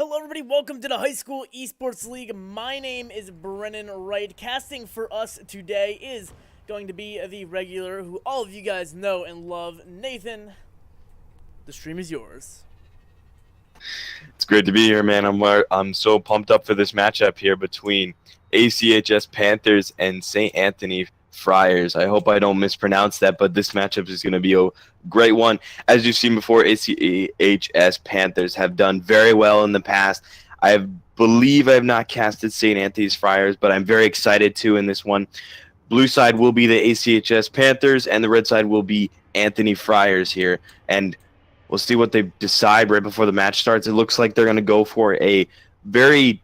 Hello everybody, welcome to the High School Esports League. My name is Brennan Wright. Casting for us today is going to be the regular who all of you guys know and love, Nathan. The stream is yours. It's great to be here, man. I'm so pumped up for this matchup here between ACHS Panthers and St. Anthony Friars. I hope I don't mispronounce that, but this matchup is going to be a great one. As you've seen before, ACHS Panthers have done very well in the past. I believe I have not casted St. Anthony's Friars, but I'm very excited to in this one. Blue side will be the ACHS Panthers, and the red side will be Anthony Friars here. And we'll see what they decide right before the match starts. It looks like they're going to go for a very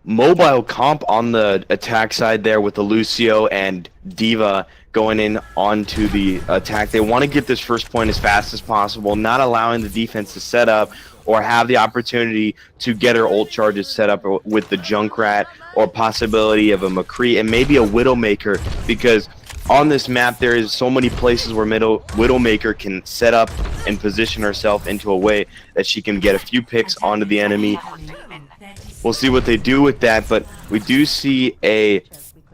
mobile comp on the attack side there with the Lucio and Diva going in onto the attack. They want to get this first point as fast as possible, not allowing the defense to set up or have the opportunity to get her ult charges set up with the Junkrat or possibility of a McCree and maybe a Widowmaker, because on this map there is so many places where Widowmaker can set up and position herself into a way that she can get a few picks onto the enemy. We'll see what they do with that, but we do see a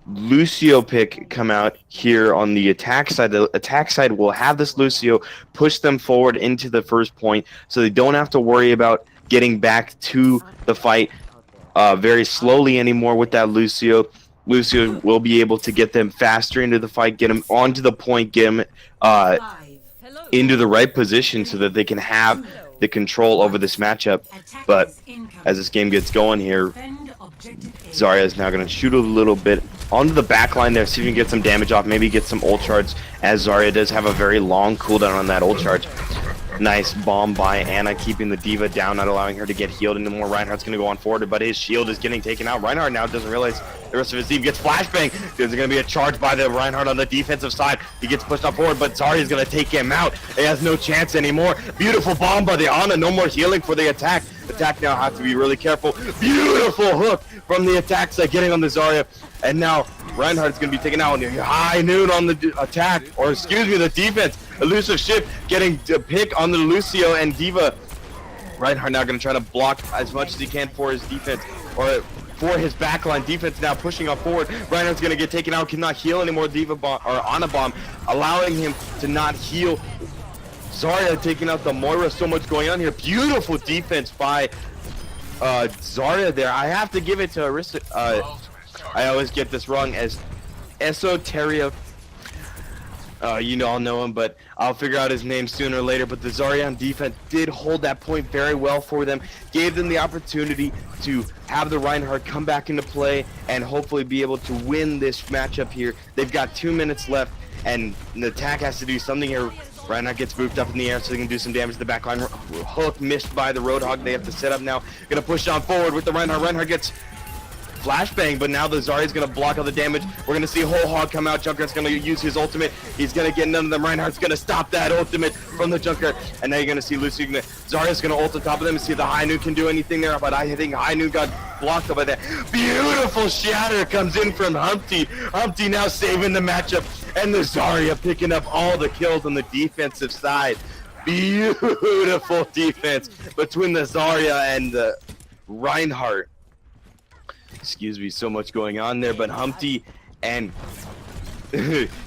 Lucio pick come out here on the attack side. The attack side will have this Lucio push them forward into the first point so they don't have to worry about getting back to the fight very slowly anymore with that Lucio. Lucio will be able to get them faster into the fight, get them onto the point, get them into the right position so that they can have the control over this matchup. But as this game gets going here, Zarya is now going to shoot a little bit onto the back line there, see if we can get some damage off, maybe get some ult charge, as Zarya does have a very long cooldown on that ult charge. Nice bomb by Anna, keeping the Diva down, not allowing her to get healed anymore. Reinhardt's going to go on forward, but his shield is getting taken out. Reinhardt now doesn't realize the rest of his team gets flashbang. There's going to be a charge by the Reinhardt on the defensive side. He gets pushed up forward, but Zarya is going to take him out. He has no chance anymore. Beautiful bomb by the Ana. No more healing for the attack. Attack now has to be really careful. Beautiful hook from the attack side, getting on the Zarya. And now Reinhardt's going to be taken out. High noon on the attack, or excuse me, the defense. Elusive Ship getting a pick on the Lucio, and Diva Reinhardt now going to try to block as much as he can for his defense, or for his backline defense now pushing up forward. Reinhardt's going to get taken out, cannot heal anymore. Diva bomb, or Ana bomb, allowing him to not heal. Zarya taking out the Moira. So much going on here. Beautiful defense by Zarya there. I have to give it to Arista. I always get this wrong as Esoteria. You know, I'll know him, but I'll figure out his name sooner or later. But the Zarya on defense did hold that point very well for them, gave them the opportunity to have the Reinhardt come back into play and hopefully be able to win this matchup here. They've got 2 minutes left, and the attack has to do something here. Reinhardt gets booped up in the air so they can do some damage to the backline. Hook missed by the Roadhog. They have to set up now. Gonna push on forward with the Reinhardt. Reinhardt gets flashbang, but now the Zarya's gonna block all the damage. We're gonna see Whole Hog come out. Junkrat's gonna use his ultimate. He's gonna get none of them. Reinhardt's gonna stop that ultimate from the Junkrat, and now you're gonna see Lucy. Zarya's gonna ult on top of them and see if the High Noon can do anything there, but I think High Noon got blocked up by that. Beautiful shatter comes in from Humpty. Humpty now saving the matchup, and the Zarya picking up all the kills on the defensive side. Beautiful defense between the Zarya and the Reinhardt. Excuse me, so much going on there, but Humpty and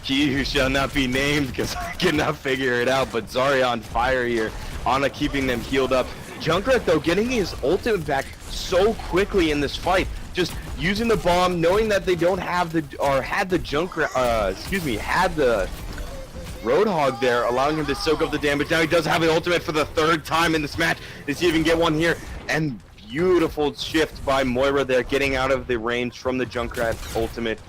he who shall not be named, because I cannot figure it out, but Zarya on fire here. Ana keeping them healed up. Junkrat though getting his ultimate back so quickly in this fight, just using the bomb, knowing that they don't have the, or had the Junkrat, had the Roadhog there, allowing him to soak up the damage. Now he does have an ultimate for the 3rd time in this match. Does he even get one here? And beautiful shift by Moira there, getting out of the range from the Junkrat ultimate.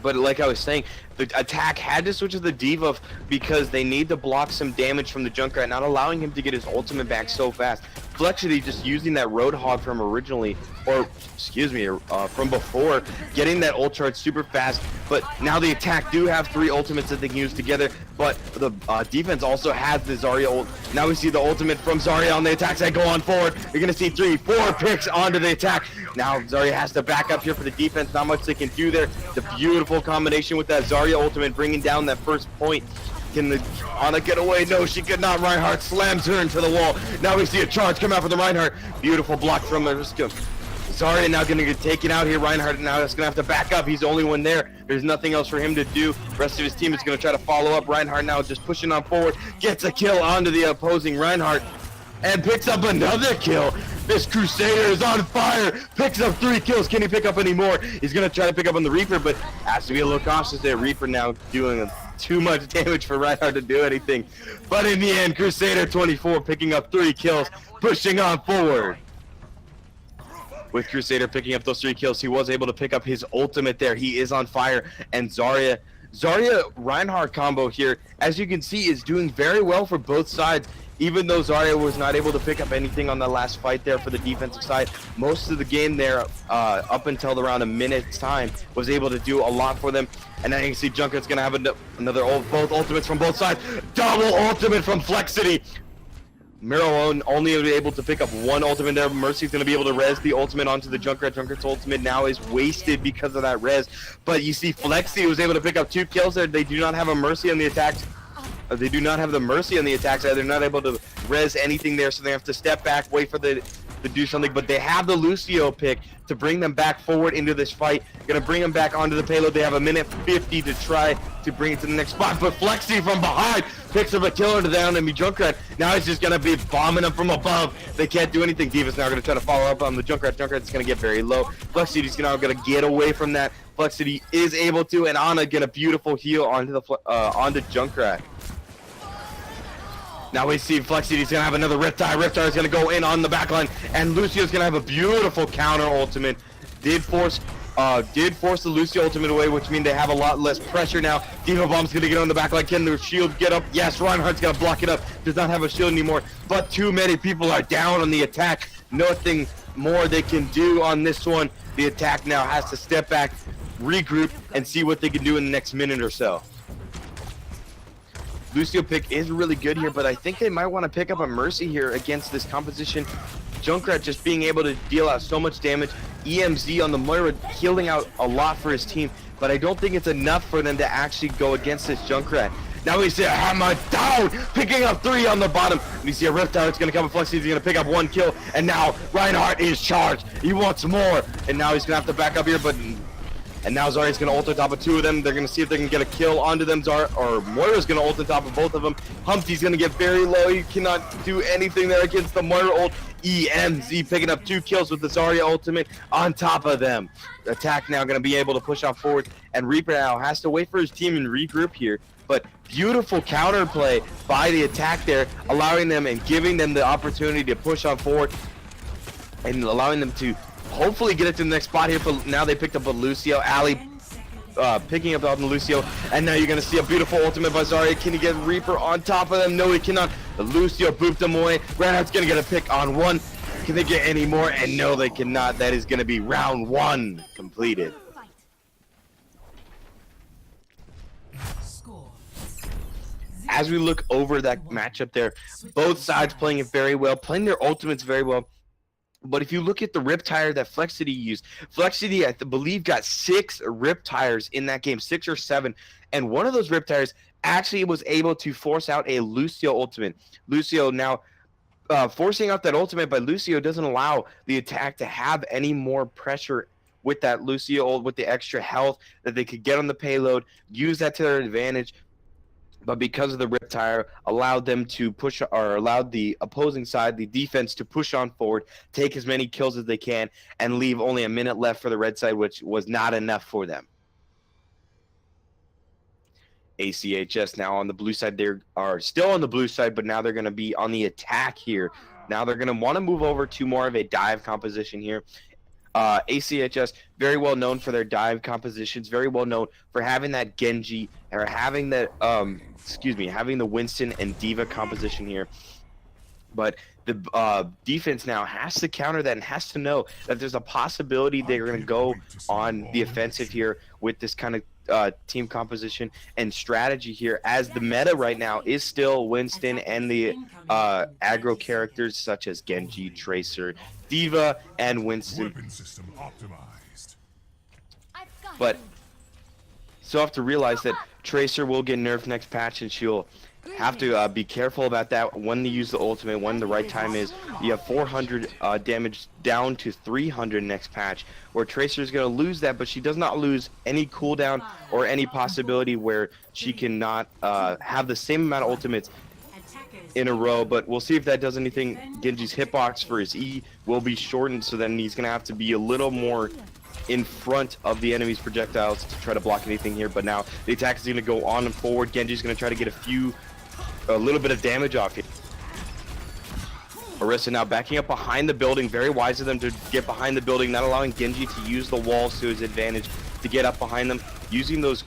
But like I was saying, the attack had to switch to the Diva because they need to block some damage from the Junkrat, not allowing him to get his ultimate back so fast. Flexity just using that Roadhog from originally, or excuse me, from before, getting that ult charge super fast. But now the attack do have 3 ultimates that they can use together, but the defense also has the Zarya ult. Now we see the ultimate from Zarya on the attack side go on forward. You're gonna see 3, 4 picks onto the attack. Now Zarya has to back up here for the defense. Not much they can do there. The beautiful combination with that Zarya ultimate bringing down that first point. Can the Ana get away? No, she could not. Reinhardt slams her into the wall. Now we see a charge come out for the Reinhardt. Beautiful block from Mariska. Zarya now going to get taken out here. Reinhardt now is going to have to back up. He's the only one there. There's nothing else for him to do. The rest of his team is going to try to follow up. Reinhardt now just pushing on forward. Gets a kill onto the opposing Reinhardt and picks up another kill. This Crusader is on fire. Picks up 3 kills. Can he pick up any more? He's going to try to pick up on the Reaper, but has to be a little cautious there. Reaper now doing too much damage for Reinhardt to do anything. But in the end, Crusader 24 picking up 3 kills, pushing on forward. With Crusader picking up those 3 kills, he was able to pick up his ultimate there. He is on fire, and Zarya Reinhardt combo here, as you can see, is doing very well for both sides. Even though Zarya was not able to pick up anything on the last fight there for the defensive side, most of the game there, up until around a minute's time, was able to do a lot for them. And now you can see Junkrat's gonna have another both ultimates from both sides. Double ultimate from Flexity. Miro only able to pick up 1 ultimate there. Mercy's going to be able to res the ultimate onto the Junkrat. Junkrat's ultimate now is wasted because of that res. But you see Flexi was able to pick up 2 kills there. They do not have a Mercy on the attacks. They do not have the Mercy on the attack side. They're not able to res anything there, so they have to step back, wait for the to do something. But they have the Lucio pick to bring them back forward into this fight. Gonna bring them back onto the payload. They have a minute 50 to try to bring it to the next spot. But Flexi from behind picks up a killer to down enemy Junkrat. Now he's just gonna be bombing them from above. They can't do anything. Diva's now gonna try to follow up on the Junkrat. Junkrat's gonna get very low. Flexity's now gonna get away from that. Flexity is able to, and Ana get a beautiful heal onto the onto Junkrat. Now we see Flexity's gonna have another Riptide. Riptide is gonna go in on the backline, and Lucio's gonna have a beautiful counter ultimate. Did force the Lucio ultimate away, which means they have a lot less pressure now. Diva Bomb's gonna get on the backline. Can the shield get up? Yes, Reinhardt's gonna block it up. Does not have a shield anymore, but too many people are down on the attack. Nothing more they can do on this one. The attack now has to step back, regroup, and see what they can do in the next minute or so. Lucio pick is really good here, but I think they might want to pick up a Mercy here against this composition. Junkrat just being able to deal out so much damage. EMZ on the Moira healing out a lot for his team, but I don't think it's enough for them to actually go against this Junkrat. Now we see a hammer down, picking up 3 on the bottom. We see a Riptide, it's going to come with Flexi, he's going to pick up 1 kill. And now Reinhardt is charged. He wants more. And now he's going to have to back up here, but... And now Zarya's going to ult on top of 2 of them. They're going to see if they can get a kill onto them. Moira's going to ult on top of both of them. Humpty's going to get very low. He cannot do anything there against the Moira ult. EMZ picking up 2 kills with the Zarya ultimate on top of them. Attack now going to be able to push off forward. And Reaper now has to wait for his team and regroup here. But beautiful counterplay by the attack there, allowing them and giving them the opportunity to push on forward. And allowing them to hopefully get it to the next spot here, but now they picked up a Lucio. Ali picking up on Lucio, and now you're going to see a beautiful ultimate by Zarya. Can he get Reaper on top of them? No, he cannot. But Lucio booped him away. Reinhardt's going to get a pick on 1. Can they get any more? And no, they cannot. That is going to be round 1 completed. As we look over that matchup there, both sides playing it very well, playing their ultimates very well. But if you look at the Riptire that Flexity used, Flexity, I believe, got 6 Riptires in that game, 6 or 7. And one of those Riptires actually was able to force out a Lucio ultimate. Lucio now forcing out that ultimate by Lucio doesn't allow the attack to have any more pressure with that Lucio, with the extra health that they could get on the payload, use that to their advantage. But because of the Riptire, allowed them to push, or allowed the opposing side, the defense, to push on forward, take as many kills as they can, and leave only a minute left for the red side, which was not enough for them. ACHS now on the blue side. They are still on the blue side, but now they're going to be on the attack here. Now they're going to want to move over to more of a dive composition here. ACHS, very well known for their dive compositions, very well known for having that Genji, or having that, having the Winston and Diva composition here. But the defense now has to counter that and has to know that there's a possibility they're going to go on the offensive here with this kind of team composition and strategy here, as the meta right now is still Winston and the aggro characters such as Genji, Tracer, Diva, and Winston. But still have to realize that Tracer will get nerfed next patch, and she'll have to be careful about that when to use the ultimate, when the right time is. You have 400 damage down to 300 next patch, where Tracer is going to lose that, but she does not lose any cooldown or any possibility where she cannot have the same amount of ultimates in a row. But we'll see if that does anything. Genji's hitbox for his E will be shortened, so then he's going to have to be a little more in front of the enemy's projectiles to try to block anything here. But now the attack is going to go on and forward. Genji's going to try to get a little bit of damage off here. Orisa now backing up behind the building. Very wise of them to get behind the building, not allowing Genji to use the walls to his advantage to get up behind them. Using those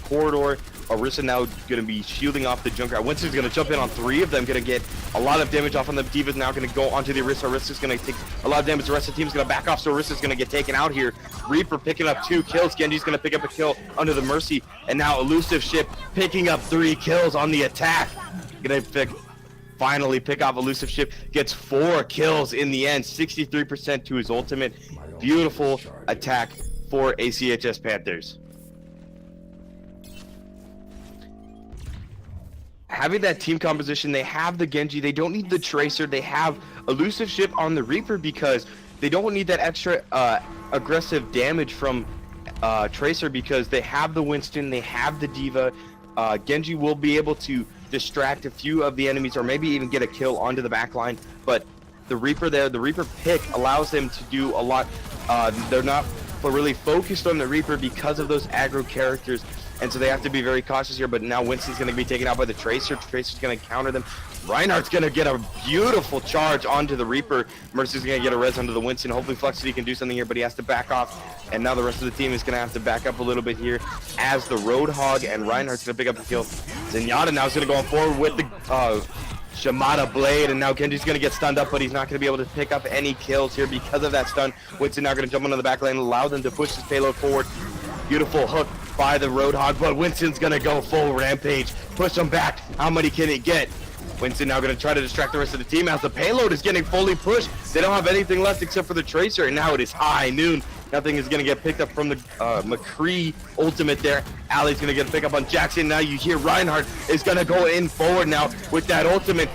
corridor. Orisa now going to be shielding off the Junkrat. Winston's going to jump in on 3 of them, going to get a lot of damage off on them. Diva's now going to go onto the Orisa. Orisa's going to take a lot of damage. The rest of the team's going to back off, so Orisa's going to get taken out here. Reaper picking up 2 kills. Genji's going to pick up a kill under the Mercy. And now Elusive Ship picking up 3 kills on the attack. Going to finally pick off Elusive Ship. Gets 4 kills in the end. 63% to his ultimate. Beautiful attack for ACHS Panthers. Having that team composition, they have the Genji, they don't need the Tracer, they have Elusive Ship on the Reaper because they don't need that extra aggressive damage from Tracer, because they have the Winston, they have the Diva. Genji will be able to distract a few of the enemies, or maybe even get a kill onto the backline, but the Reaper there, the Reaper pick allows them to do a lot. They're not really focused on the Reaper because of those aggro characters, and so they have to be very cautious here. But now Winston's going to be taken out by the Tracer. Tracer's going to counter them. Reinhardt's going to get a beautiful charge onto the Reaper. Mercy's going to get a res onto the Winston. Hopefully Flexity can do something here, but he has to back off. And now the rest of the team is going to have to back up a little bit here, as the Roadhog and Reinhardt's going to pick up the kill. Zenyatta now is going to go on forward with the Shimada Blade, and now Genji's going to get stunned up, but he's not going to be able to pick up any kills here because of that stun. Winston now going to jump onto the back lane and allow them to push his payload forward. Beautiful hook by the Roadhog, but Winston's going to go full rampage. Push him back. How many can he get? Winston now going to try to distract the rest of the team as the payload is getting fully pushed. They don't have anything left except for the Tracer, and now it is high noon, Nothing is going to get picked up from the McCree ultimate there. Alley's going to get a pick up on Jackson. Now you hear Reinhardt is going to go in forward now with that ultimate.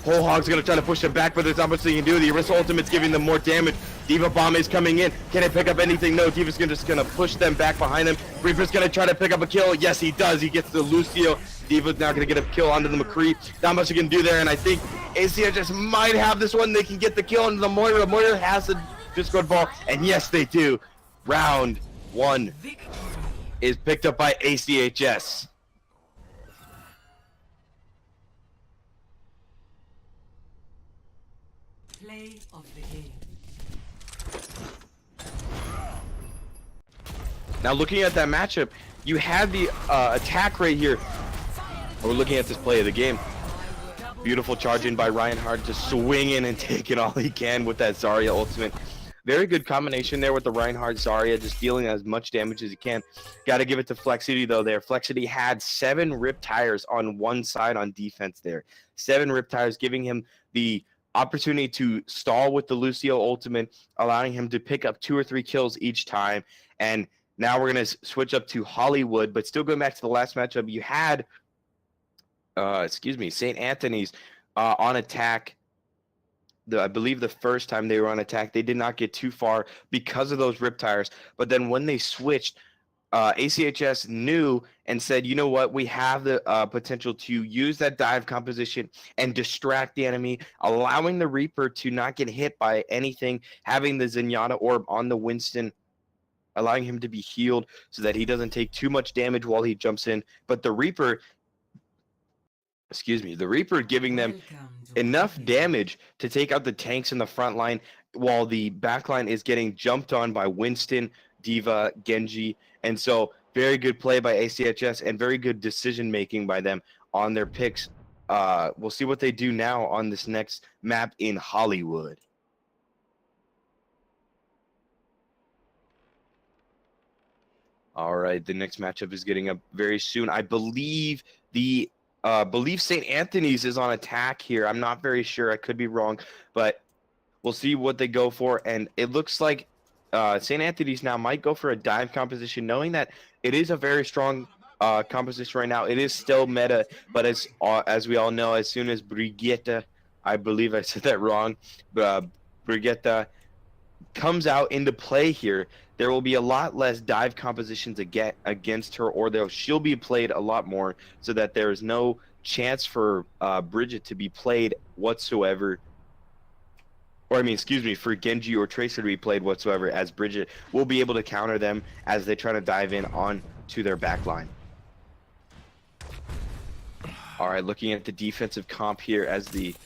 Whole Hog's going to try to push him back, but there's not much they can do. The Orisa ultimate's giving them more damage. Diva Bomb is coming in. Can it pick up anything? No, Diva's just going to push them back behind him. Reaper's going to try to pick up a kill. Yes, he does. He gets the Lucio. Diva's now going to get a kill onto the McCree. Not much you can do there, and I think ACHS might have this one. They can get the kill onto the Moira. Moira has the Discord ball, and yes, they do. Round 1 is picked up by ACHS. Play of the game. Now looking at that matchup, you had the attack right here. We're looking at this play of the game. Beautiful charge in by Reinhardt, just swinging and taking all he can with that Zarya ultimate. Very good combination there with the Reinhardt Zarya, just dealing as much damage as he can. Got to give it to Flexity though there. Flexity had 7 rip tires on one side on defense there. 7 rip tires, giving him the opportunity to stall with the Lucio ultimate, allowing him to pick up 2 or 3 kills each time. And now we're going to switch up to Hollywood, but still going back to the last matchup, you had, St. Anthony's on attack. I believe the first time they were on attack, they did not get too far because of those rip tires. But then when they switched, ACHS knew and said, you know what, we have the potential to use that dive composition and distract the enemy, allowing the Reaper to not get hit by anything, having the Zenyatta orb on the Winston, allowing him to be healed so that he doesn't take too much damage while he jumps in. But the Reaper giving them enough damage to take out the tanks in the front line while the back line is getting jumped on by Winston, Diva, Genji. And so very good play by ACHS and very good decision making by them on their picks. We'll see what they do now on this next map in Hollywood. All right, the next matchup is getting up very soon. I believe St. Anthony's is on attack here. I'm not very sure. I could be wrong, but we'll see what they go for. And it looks like St. Anthony's now might go for a dive composition, knowing that it is a very strong composition right now. It is still meta, but as we all know, as soon as Brigitte, I believe I said that wrong, Brigitte comes out into play here, there will be a lot less dive compositions against her, or she'll be played a lot more, so that there is no chance for Bridget to be played whatsoever. Or for Genji or Tracer to be played whatsoever, as Bridget will be able to counter them as they try to dive in on to their backline. All right, looking at the defensive comp here as we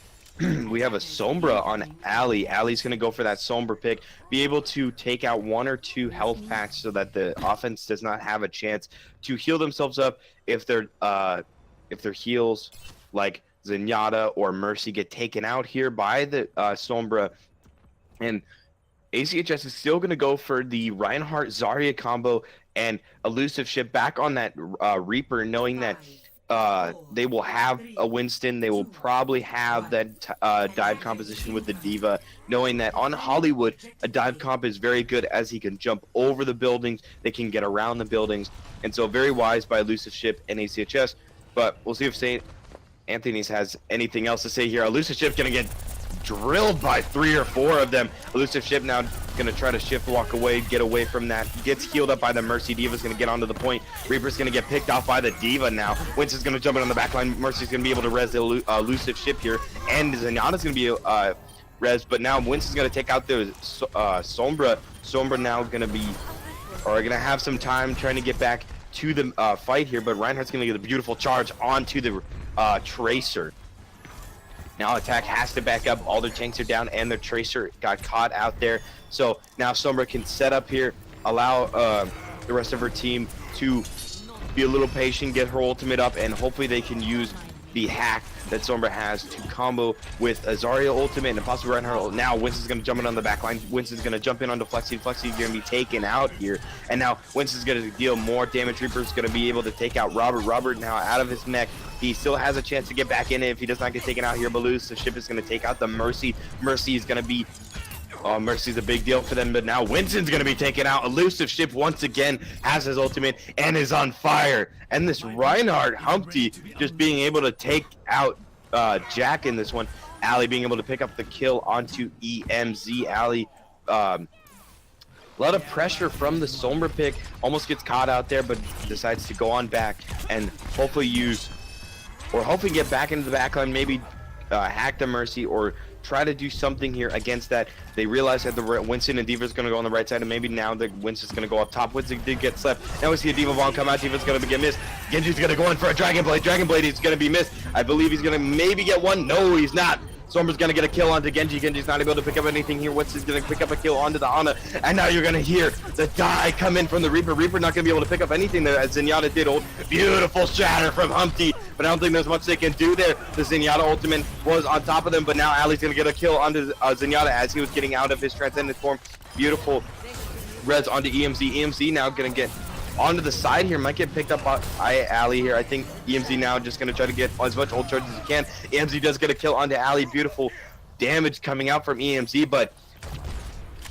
have a Sombra on Alley. Alley's going to go for that Sombra pick, be able to take out 1 or 2 health packs so that the offense does not have a chance to heal themselves up if their heals like Zenyatta or Mercy get taken out here by the Sombra. And ACHS is still going to go for the Reinhardt Zarya combo and Elusive Ship back on that Reaper, knowing that they will have a Winston. They will probably have that dive composition with the Diva, knowing that on Hollywood, a dive comp is very good as he can jump over the buildings. They can get around the buildings. And so very wise by Elusive Ship and ACHS. But we'll see if St. Anthony's has anything else to say here. Elusive Ship going to get drilled by 3 or 4 of them. Elusive Ship now going to try to shift walk away, get away from that. Gets healed up by the Mercy. Diva's going to get onto the point. Reaper's going to get picked off by the Diva now. Winston's going to jump in on the back line. Mercy's going to be able to res the Elusive Ship here. And Zenyatta's going to be res. But now Winston's going to take out the Sombra. Sombra now going to have some time trying to get back to the fight here. But Reinhardt's going to get a beautiful charge onto the Tracer. Now attack has to back up. All their tanks are down and their Tracer got caught out there. So now Sombra can set up here, allow the rest of her team to be a little patient, get her ultimate up, and hopefully they can use the hack that Sombra has to combo with a Zarya ultimate and possibly Reinhardt. Now Winston's going to jump in on the back line. Winston's going to jump in onto Flexi. Flexi's going to be taken out here. And now Winston's going to deal more damage. Reaper's going to be able to take out Robert. Robert now out of his mech. He still has a chance to get back in it if he does not get taken out here. Baloo, the ship is going to take out the Mercy. Mercy is going to be Oh, Mercy's a big deal for them, but now Winston's gonna be taken out. Elusive Ship once again has his ultimate and is on fire. And this Reinhardt Humpty just being able to take out Jack in this one. Ali being able to pick up the kill onto EMZ. Ali, a lot of pressure from the Sombra pick. Almost gets caught out there, but decides to go on back and hopefully hopefully get back into the backline, maybe hack the Mercy or try to do something here against that. They realize that the Winston and D.Va's going to go on the right side, and maybe now the Winston's going to go up top. Winston did get slept. Now we see a D.Va bomb come out. D.Va's going to get missed. Genji's going to go in for a Dragon Blade. Dragon Blade is going to be missed. I believe he's going to maybe get one. No, he's not. Sombra's going to get a kill onto Genji. Genji's not able to pick up anything here. Winston's going to pick up a kill onto the Ana. And now you're going to hear the die come in from the Reaper. Reaper not going to be able to pick up anything there as Zenyatta did. Beautiful shatter from Humpty. But I don't think there's much they can do there. The Zenyatta ultimate was on top of them. But now Ali's going to get a kill onto Zenyatta as he was getting out of his transcendent form. Beautiful res onto EMZ. EMZ now going to get onto the side here. Might get picked up by Ali here. I think EMZ now just going to try to get as much ult charge as he can. EMZ does get a kill onto Ali. Beautiful damage coming out from EMZ, but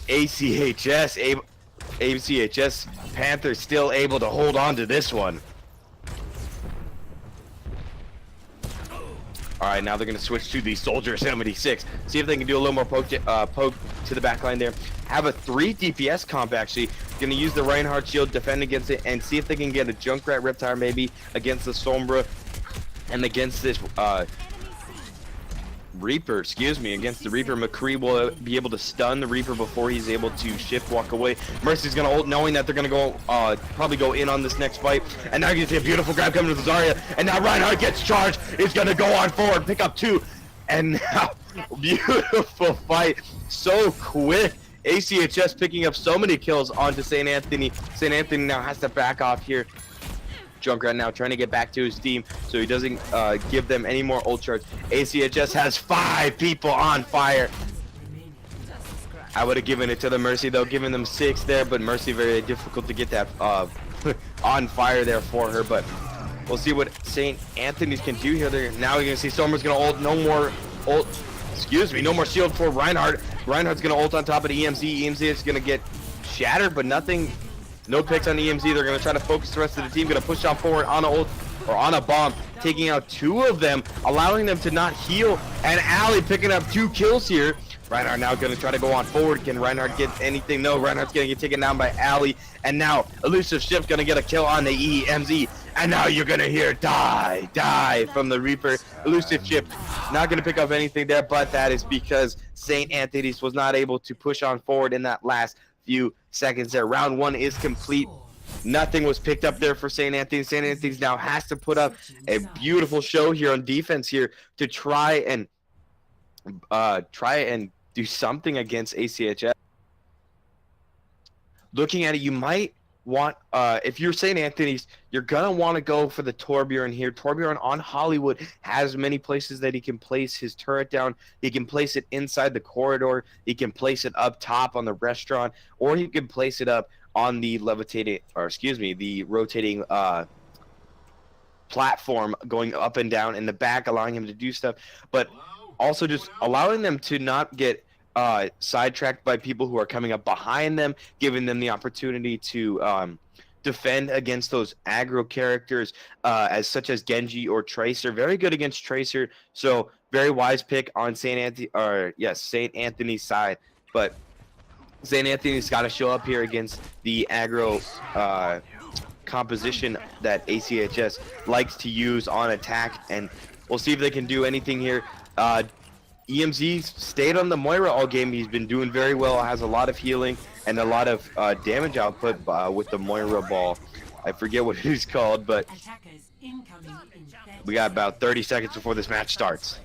ACHS Panthers still able to hold on to this one. Alright, now they're going to switch to the Soldier 76. See if they can do a little more poke to the backline there. Have a 3 DPS comp actually. Going to use the Reinhardt shield, defend against it, and see if they can get a Junkrat Riptire maybe against the Sombra and against this Reaper, against the Reaper. McCree will be able to stun the Reaper before he's able to shift walk away. Mercy's gonna ult, knowing that they're gonna go probably go in on this next fight. And now you can see a beautiful grab coming to Zarya. And now Reinhardt gets charged. He's gonna go on forward, pick up 2. And now beautiful fight. So quick. ACHS picking up so many kills onto St. Anthony. St. Anthony now has to back off here. Junkrat now trying to get back to his team so he doesn't give them any more ult charge. ACHS has 5 people on fire. I would have given it to the Mercy though, giving them 6 there, but Mercy very difficult to get that on fire there for her. But we'll see what St. Anthony's can do here. Now you're gonna see Sombra's gonna ult. No more shield for Reinhardt. Reinhardt's gonna ult on top of the EMZ. EMZ is gonna get shattered, but nothing. No picks on the EMZ. They're going to try to focus the rest of the team. Going to push on forward on a ult or on a bomb, taking out 2 of them, allowing them to not heal. And Ali picking up 2 kills here. Reinhardt now going to try to go on forward. Can Reinhardt get anything? No, Reinhardt's going to get taken down by Ali. And now Elusive Ship going to get a kill on the EMZ. And now you're going to hear die from the Reaper. Elusive Ship not going to pick up anything there, but that is because St. Anthony's was not able to push on forward in that last few seconds there. Round 1 is complete. Nothing was picked up there for St. Anthony. St. Anthony's now has to put up a beautiful show here on defense here to try and do something against ACHS. Looking at it, you might want if you're St. Anthony's, you're gonna want to go for the Torbjorn here. Torbjorn on Hollywood has many places that he can place his turret down. He can place it inside the corridor, he can place it up top on the restaurant, or he can place it up on the the rotating platform going up and down in the back, allowing him to do stuff, but also just allowing them to not get sidetracked by people who are coming up behind them, giving them the opportunity to defend against those aggro characters such as Genji or Tracer. Very good against Tracer, so very wise pick on St. Anthony's side. But St. Anthony's got to show up here against the aggro composition that ACHS likes to use on attack, and we'll see if they can do anything here. EMZ stayed on the Moira all game. He's been doing very well, has a lot of healing and a lot of damage output with the Moira ball. I forget what it's called, but we got about 30 seconds before this match starts.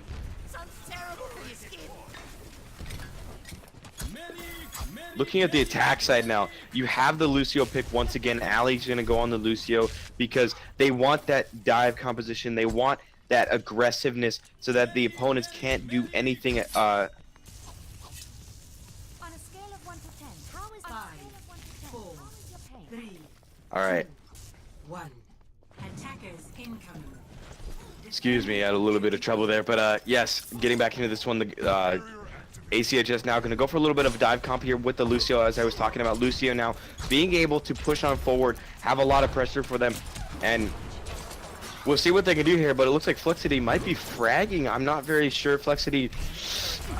Looking at the attack side now, you have the Lucio pick once again. Ali's going to go on the Lucio because they want that dive composition. They want that aggressiveness so that the opponents can't do anything. On a scale of 1 to 10, how is 5, 4, 3, All right. 1. Attackers incoming. Excuse me, I had a little bit of trouble there, but yes, getting back into this one, ACHS now going to go for a little bit of a dive comp here with the Lucio, as I was talking about. Lucio now being able to push on forward, have a lot of pressure for them, and we'll see what they can do here, but it looks like Flexity might be fragging. I'm not very sure. Flexity,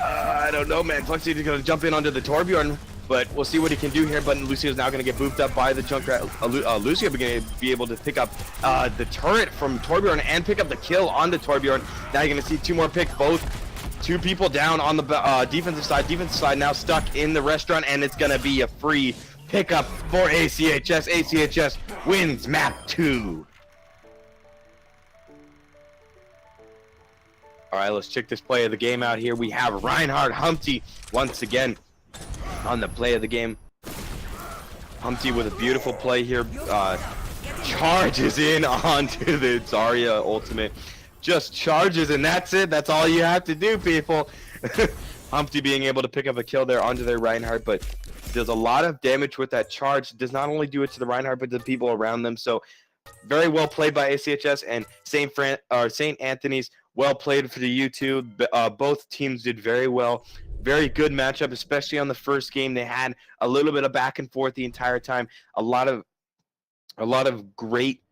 I don't know, man. Flexity is going to jump in onto the Torbjorn, but we'll see what he can do here. But Lucio's now going to get booped up by the Junkrat. Lucio going to be able to pick up the turret from Torbjorn and pick up the kill on the Torbjorn. Now you're going to see two more picks, both two people down on the defensive side. Defensive side now stuck in the restaurant, and it's going to be a free pickup for ACHS. ACHS wins map 2. All right, let's check this play of the game out here. We have Reinhard Humpty once again on the play of the game. Humpty with a beautiful play here. Charges in onto the Zarya ultimate. Just charges, and that's it. That's all you have to do, people. Humpty being able to pick up a kill there onto their Reinhardt, but does a lot of damage with that charge. Does not only do it to the Reinhardt, but to the people around them. So very well played by ACHS and St. Anthony's. Well played for the U2. Both teams did very well. Very good matchup, especially on the first game. They had a little bit of back and forth the entire time. A lot of great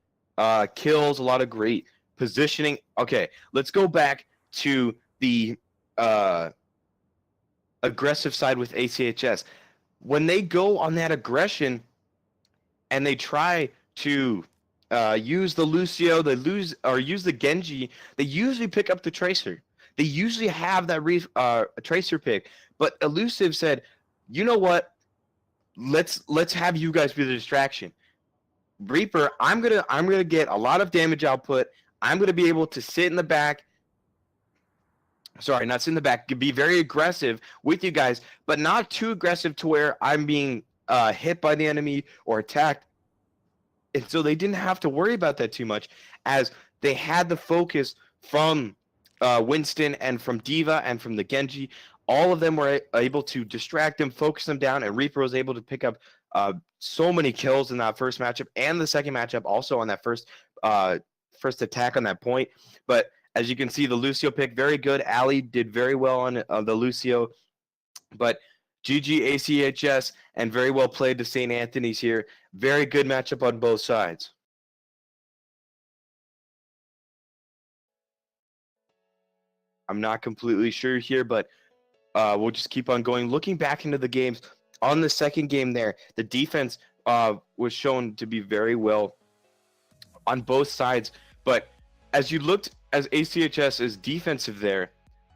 kills, a lot of great positioning. Okay, let's go back to the aggressive side with ACHS. When they go on that aggression and they try to use the Lucio, use the Genji, they usually pick up the Tracer. They usually have that Tracer pick. But Elusive said, you know what? Let's have you guys be the distraction. Reaper, I'm gonna get a lot of damage output. I'm gonna be able to sit in the back. Sorry, not sit in the back. Be very aggressive with you guys, but not too aggressive to where I'm being hit by the enemy or attacked. And so they didn't have to worry about that too much, as they had the focus from Winston and from D.Va and from the Genji. All of them were able to distract them, focus them down, and Reaper was able to pick up so many kills in that first matchup and the second matchup also on that first attack on that point. But as you can see, the Lucio pick, very good. Ali did very well on the Lucio. But GG ACHS, and very well played to St. Anthony's here. Very good matchup on both sides. I'm not completely sure here, but we'll just keep on going. Looking back into the games, on the second game there, the defense was shown to be very well on both sides. But as you looked, as ACHS is defensive there,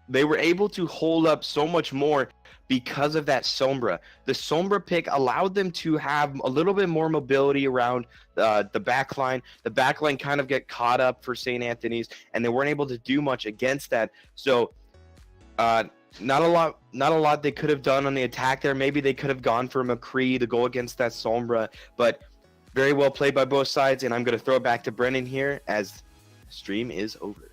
they were able to hold up so much more because of that Sombra. The Sombra pick allowed them to have a little bit more mobility around the back line. The back line kind of get caught up for St. Anthony's, and they weren't able to do much against that. So not a lot they could have done on the attack there. Maybe they could have gone for McCree to go against that Sombra, but very well played by both sides. And I'm going to throw it back to Brennan here as stream is over.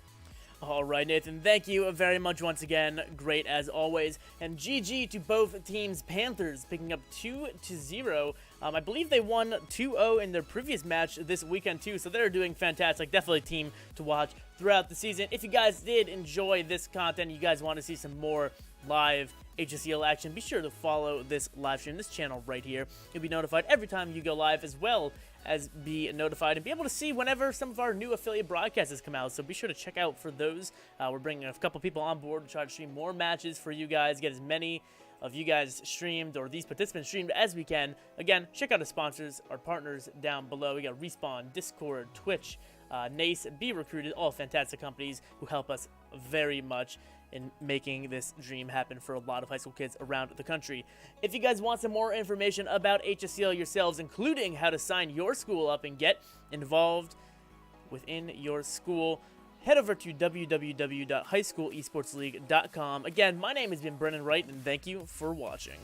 All right, Nathan, thank you very much once again. Great as always. And GG to both teams. Panthers picking up 2-0. I believe they won 2-0 in their previous match this weekend too, so they're doing fantastic. Definitely a team to watch throughout the season. If you guys did enjoy this content, you guys want to see some more live HSEL action, be sure to follow this live stream, this channel right here. You'll be notified every time you go live, as well as be notified and be able to see whenever some of our new affiliate broadcasts come out. So be sure to check out for those. We're bringing a couple people on board to try to stream more matches for you guys, get as many of you guys streamed, or these participants streamed, as we can. Again, check out our sponsors, our partners down below. We got Respawn, Discord, Twitch, Nace, Be Recruited, all fantastic companies who help us very much in making this dream happen for a lot of high school kids around the country. If you guys want some more information about HSEL yourselves, including how to sign your school up and get involved within your school, head over to www.highschoolesportsleague.com. Again, my name has been Brennan Wright, and thank you for watching.